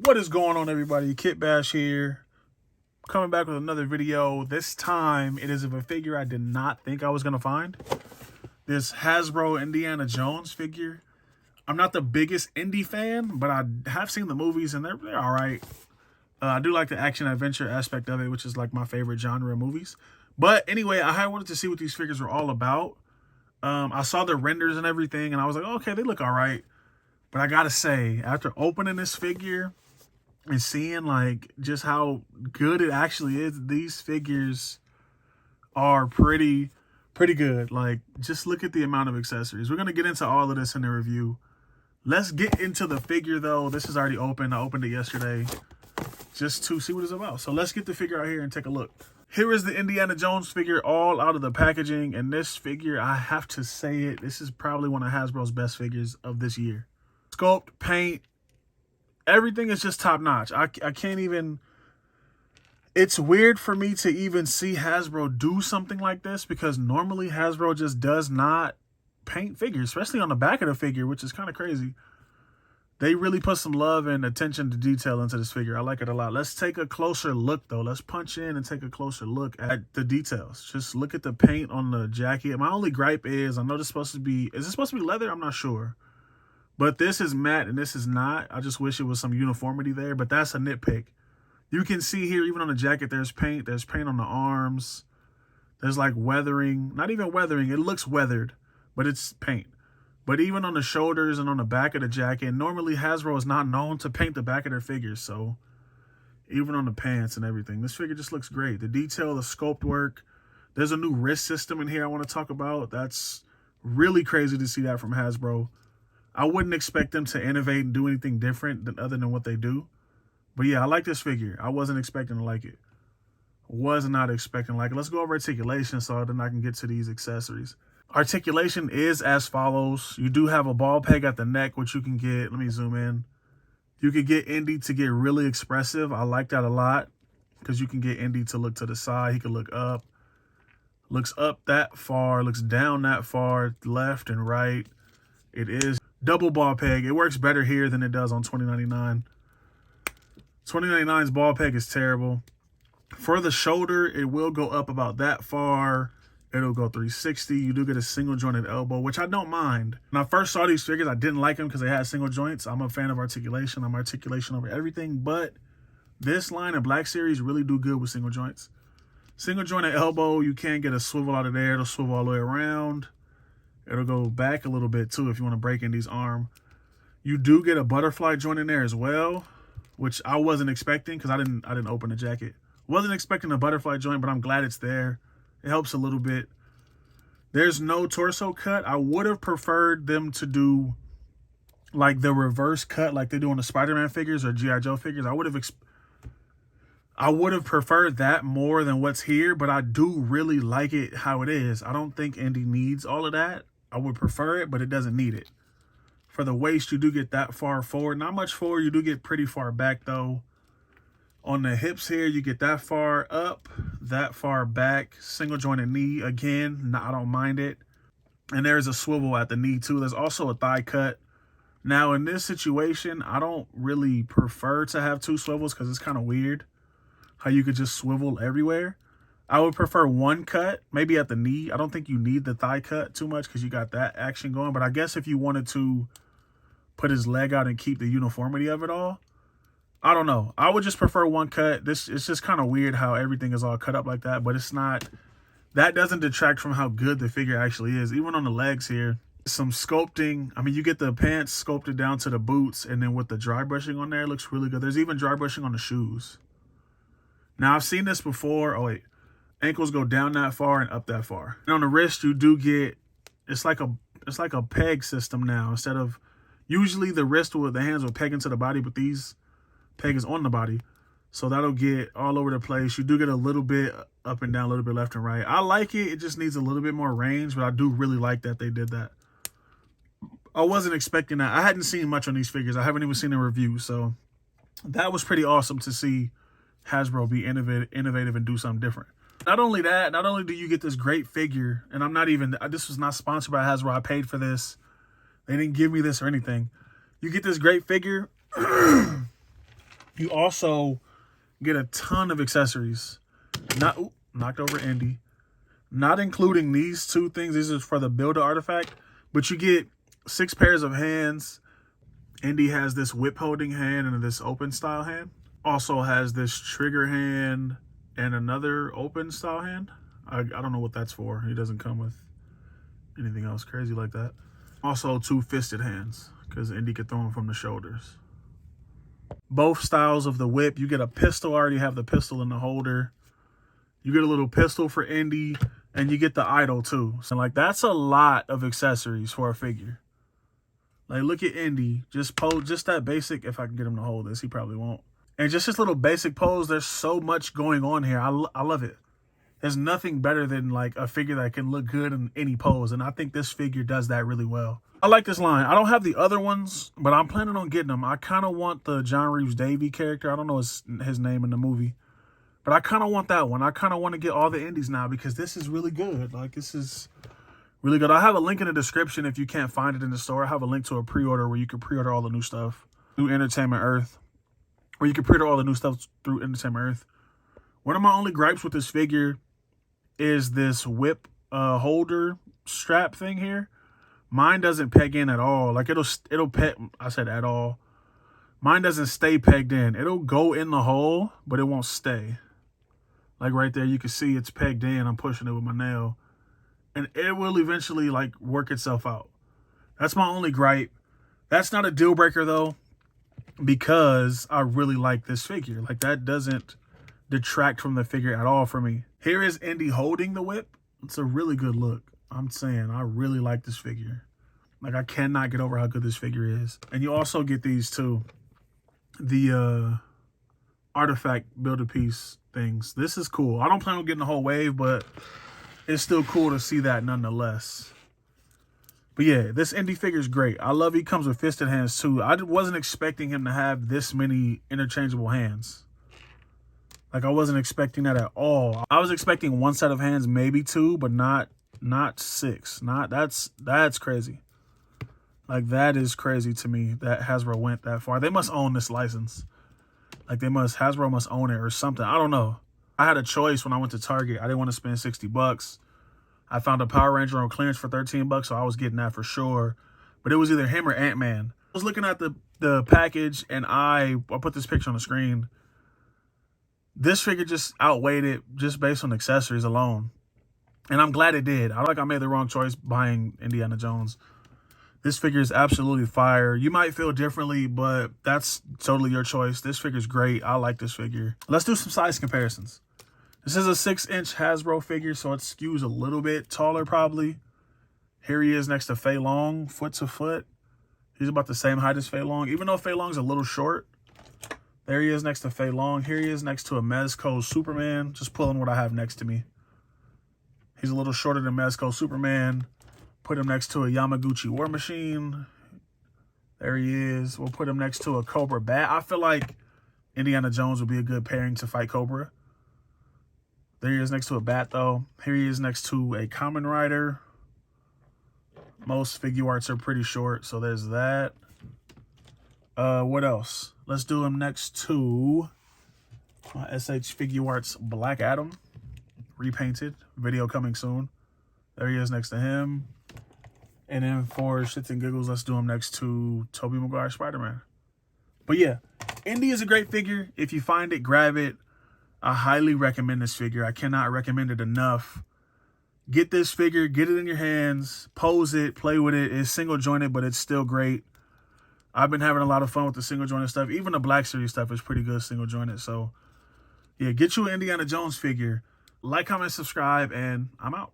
What is going on, everybody? Kit Bash here, coming back with another video. This time it is of a figure I did not think I was going to find. This Hasbro Indiana Jones figure. I'm not the biggest indie fan, but I have seen the movies and they're all right. I do like the action adventure aspect of it, which is like my favorite genre of movies. But anyway, I wanted to see what these figures were all about. I saw the renders and everything and I was like, okay, they look all right. But I gotta say, after opening this figure and seeing like just how good it actually is, these figures are pretty good. Like, just look at the amount of accessories. We're gonna get into all of this in the review. Let's get into the figure though. This is already open. I opened it yesterday just to see what it's about. So let's get the figure out here and take a look. Here is the Indiana Jones figure all out of the packaging. And this figure, I have to say it, this is probably one of Hasbro's best figures of this year. Sculpt, paint, everything is just top notch. I can't even, it's weird for me to even see Hasbro do something like this because normally Hasbro just does not paint figures, especially on the back of the figure, which is kind of crazy. They really put some love and attention to detail into this figure. I like it a lot. Let's take a closer look though. Let's punch in and take a closer look at the details. Just look at the paint on the jacket. My only gripe is, I know this is supposed to be, is this supposed to be leather? I'm not sure. But this is matte and this is not. I just wish it was some uniformity there, but that's a nitpick. You can see here, even on the jacket, there's paint. There's paint on the arms. There's like weathering. Not even weathering. It looks weathered, but it's paint. But even on the shoulders and on the back of the jacket, normally Hasbro is not known to paint the back of their figures. So even on the pants and everything, this figure just looks great. The detail, the sculpt work. There's a new wrist system in here I want to talk about. That's really crazy to see that from Hasbro. I wouldn't expect them to innovate and do anything different other than what they do. But yeah, I like this figure. I wasn't expecting to like it. Was not expecting to like it. Let's go over articulation so then I can get to these accessories. Articulation is as follows. You do have a ball peg at the neck, which you can get. Let me zoom in. You can get Indy to get really expressive. I like that a lot because you can get Indy to look to the side. He can look up. Looks up that far. Looks down that far. Left and right. It is double ball peg. It works better here than it does on 2099. 2099's ball peg is terrible. For the shoulder, it will go up about that far. It'll go 360. You do get a single jointed elbow, which I don't mind. When I first saw these figures, I didn't like them because they had single joints. I'm a fan of articulation. I'm articulation over everything. But this line of Black Series really do good with single joints. Single jointed elbow, you can get a swivel out of there. It'll swivel all the way around. It'll go back a little bit too if you want to break Indy's arm. You do get a butterfly joint in there as well, which I wasn't expecting because I didn't open the jacket. Wasn't expecting a butterfly joint, but I'm glad it's there. It helps a little bit. There's no torso cut. I would have preferred them to do like the reverse cut like they do on the Spider-Man figures or G.I. Joe figures. I would have preferred that more than what's here, but I do really like it how it is. I don't think Indy needs all of that. I would prefer it, but it doesn't need it. For the waist, you do get that far forward. Not much forward. You do get pretty far back, though. On the hips here, you get that far up, that far back. Single jointed knee. Again, I don't mind it. And there's a swivel at the knee, too. There's also a thigh cut. Now, in this situation, I don't really prefer to have two swivels because it's kind of weird how you could just swivel everywhere. I would prefer one cut, maybe at the knee. I don't think you need the thigh cut too much because you got that action going. But I guess if you wanted to put his leg out and keep the uniformity of it all, I don't know. I would just prefer one cut. It's just kind of weird how everything is all cut up like that. But it's not, that doesn't detract from how good the figure actually is. Even on the legs here, some sculpting. I mean, you get the pants sculpted down to the boots. And then with the dry brushing on there, it looks really good. There's even dry brushing on the shoes. Now, I've seen this before. Oh, wait. Ankles go down that far and up that far. And on the wrist, you do get, it's like a peg system now. Instead of, usually the wrist with the hands will peg into the body, but these peg is on the body. So that'll get all over the place. You do get a little bit up and down, a little bit left and right. I like it. It just needs a little bit more range, but I do really like that they did that. I wasn't expecting that. I hadn't seen much on these figures. I haven't even seen a review. So that was pretty awesome to see Hasbro be innovative and do something different. Not only that, not only do you get this great figure, and I'm not even, this was not sponsored by Hasbro. I paid for this. They didn't give me this or anything. You get this great figure. You also get a ton of accessories. Knocked over Indy. Not including these two things. These are for the builder artifact. But you get 6 pairs of hands. Indy has this whip holding hand and this open style hand. Also has this trigger hand and another open style hand. I don't know what that's for. He doesn't come with anything else crazy like that. Also 2 fisted hands because Indy could throw them from the shoulders. Both styles of the whip. You get a pistol. I already have the pistol in the holder. You get a little pistol for Indy, and you get the idol too. So like that's a lot of accessories for a figure. Like look at Indy. Just that basic. If I can get him to hold this, he probably won't. And just this little basic pose. There's so much going on here. I love it. There's nothing better than like a figure that can look good in any pose. And I think this figure does that really well. I like this line. I don't have the other ones, but I'm planning on getting them. I kind of want the John Reeves Davy character. I don't know his name in the movie. But I kind of want that one. I kind of want to get all the indies now because this is really good. Like, this is really good. I have a link in the description if you can't find it in the store. I have a link to a pre-order where you can pre-order all the new stuff through Entertainment Earth. Or you can pre-order all the new stuff through Entertainment Earth. One of my only gripes with this figure is this whip holder strap thing here. Mine doesn't peg in at all. Like, it'll peg, I said at all. Mine doesn't stay pegged in. It'll go in the hole, but it won't stay. Like right there, you can see it's pegged in. I'm pushing it with my nail. And it will eventually like work itself out. That's my only gripe. That's not a deal breaker though, because I really like this figure. Like that doesn't detract from the figure at all for me. Here is Indy holding the whip. It's a really good look. I'm saying I really like this figure. Like I cannot get over how good this figure is. And you also get these too. The artifact build-a-piece things. This is cool. I don't plan on getting the whole wave, but it's still cool to see that nonetheless. But yeah, this Indy figure is great. I love he comes with fisted hands too. I wasn't expecting him to have this many interchangeable hands. Like I wasn't expecting that at all. I was expecting 1 set of hands, maybe 2, but not 6. That's crazy. Like that is crazy to me that Hasbro went that far. They must own this license. Like Hasbro must own it or something. I don't know. I had a choice when I went to Target. I didn't want to spend 60 bucks. I found a Power Ranger on clearance for 13 bucks, so I was getting that for sure. But it was either him or Ant-Man. I was looking at the package, and I'll put this picture on the screen. This figure just outweighed it just based on accessories alone. And I'm glad it did. I like I made the wrong choice buying Indiana Jones. This figure is absolutely fire. You might feel differently, but that's totally your choice. This figure is great. I like this figure. Let's do some size comparisons. This is a 6-inch Hasbro figure, so it skews a little bit taller probably. Here he is next to Fei Long, foot to foot. He's about the same height as Fei Long, even though Fei Long's a little short. There he is next to Fei Long. Here he is next to a Mezco Superman. Just pulling what I have next to me. He's a little shorter than Mezco Superman. Put him next to a Yamaguchi War Machine. There he is. We'll put him next to a Cobra Bat. I feel like Indiana Jones would be a good pairing to fight Cobra. There he is next to a Bat, though. Here he is next to a Kamen Rider. Most figure arts are pretty short, so there's that. What else? Let's do him next to SH Figure Arts Black Adam. Repainted. Video coming soon. There he is next to him. And then for shits and giggles, let's do him next to Tobey Maguire Spider-Man. But yeah, Indy is a great figure. If you find it, grab it. I highly recommend this figure. I cannot recommend it enough. Get this figure, get it in your hands, pose it, play with it. It's single jointed, but it's still great. I've been having a lot of fun with the single jointed stuff. Even the Black Series stuff is pretty good single jointed. So yeah, get you an Indiana Jones figure. Like, comment, subscribe, and I'm out.